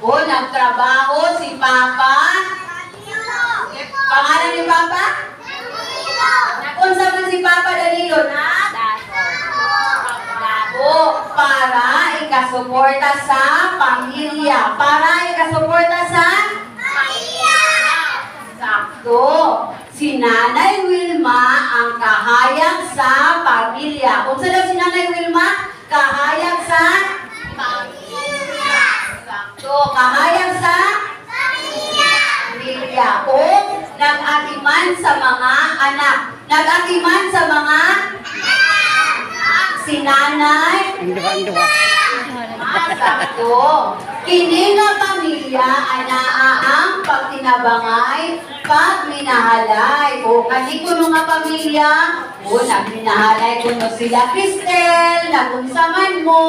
O, nagtrabaho si Papa. Pangalan ni Papa? Nakunsa man si Papa Danilo na? O, para ikasuporta sa pamilya. Para ikasuporta sa pamilya. Sakto. Si Nanay Wilma ang kahayag sa pamilya. Kung saan si Nanay Wilma? Kahayag sa pamilya. Sakto. Kahayag sa pamilya. O, nag-atiman sa mga anak. Nag-atiman sa mga si Nanay. Sakto. Kini nga pamilya anaa ang pagtinabangay, pagminahalay. O kani kuno nga pamilya, o nagminahalay kuno sila Cristel, nagunsaman mo.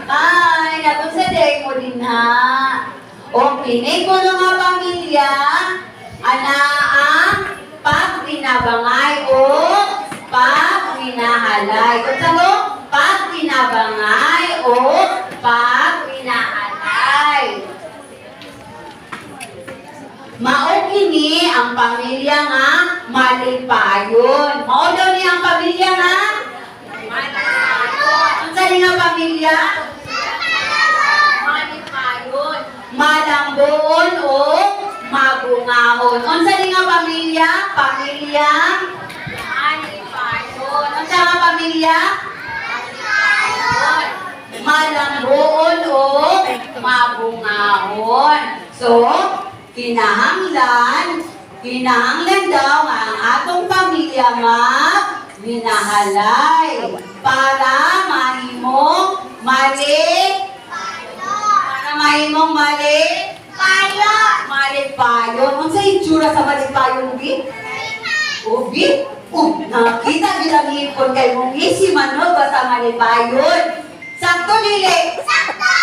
Ay, nagunsaday mo din ha. O kini kuno nga pamilya, anaa ang pagtinabangay o pagminahalay. Kung saan pagtinabangay o pagminahalay. Mao kini ang pamilya nga malipayon. Mao daw ni ang pamilya nga malipayon. Kung saan nga pamilya? Malipayon. Malambon o mabungahon. Kung saan nga pamilya? Pamilya malipayon. Kung saan nga pamilya? Malambon o mabungahon. So, kinahanglan daw ang atong pamilya magminahalay para mahimong malipayon. Kung sa itsura sa malipayon, Ubi? Ubi? Nakita bilang hipon kay mong isi manog sa malipayon. Sakto, Lili? Sakto!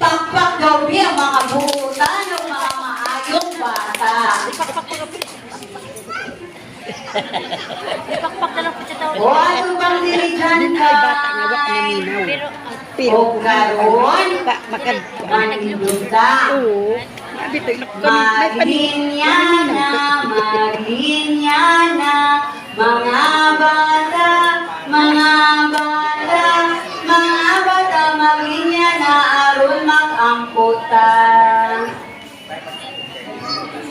Pakpak daw di ang mga buutan ng mga maayong bata. O, ano bang diligan ka? O, karoon, maniluta. Marinyana, mga bata, marinyana, aron mag-angkutan.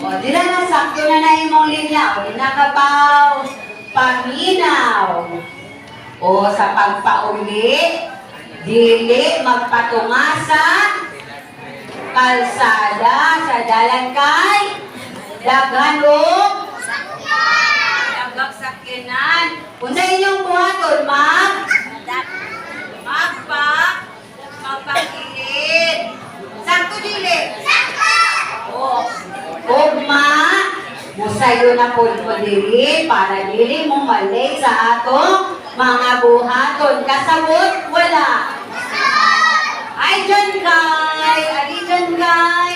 O, dila na, sakto na na imong linya. O, nakapaw, paminaw. O, sa pagpauli, dili magpatunga sa kalsada, sa dalan kay daghan o dagag sakyanan. Kung sa inyong buhaton, magpakilid. Sakto, dili? Sakto! Ugma, musayo na po dili para dili mo mali sa atong mga buhaton. Kasabot, wala. Ay, dyan kay. Ali dyan kay.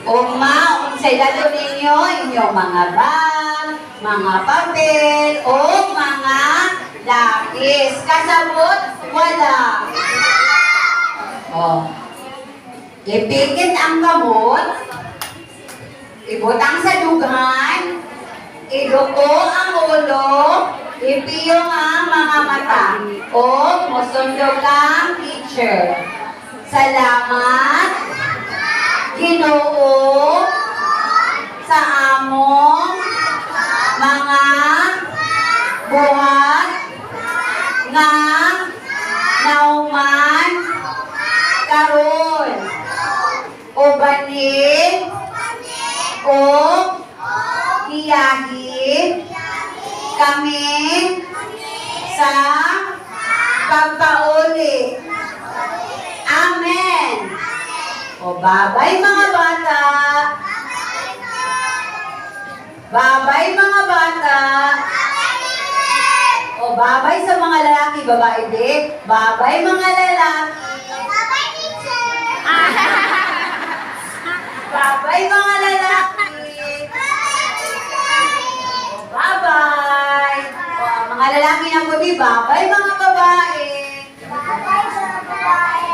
Ugma, unsay dato ninyo, inyong mga bag, mga papel, o mga lapis. Kasabot, wala. O. Ipikit ang kamot, ibutang sa dughan, iduko ang ulo, ipiyong ang mga mata, o musundog ang teacher. Salamat, Ginoo, sa among mga buhat nga nauman karon. O banin, o hiyahin kami sa pagpauli. Amen. O babay mga bata. Babay mga bata. O babay sa mga lalaki, babae din. Babay mga lalaki. Babay mga lalaki. Bye-bye. Mga lalaki na po, babay mga babae. Babay sa babae.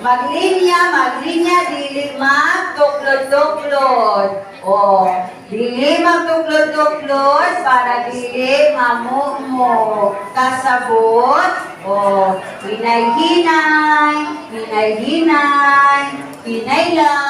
Maglinya, dili magtuklod-tuklod. O, dili magtuklod-tuklod para dili mamumo. Kasabot, o, hinay-hinay, hinay-hinay, hinay lang.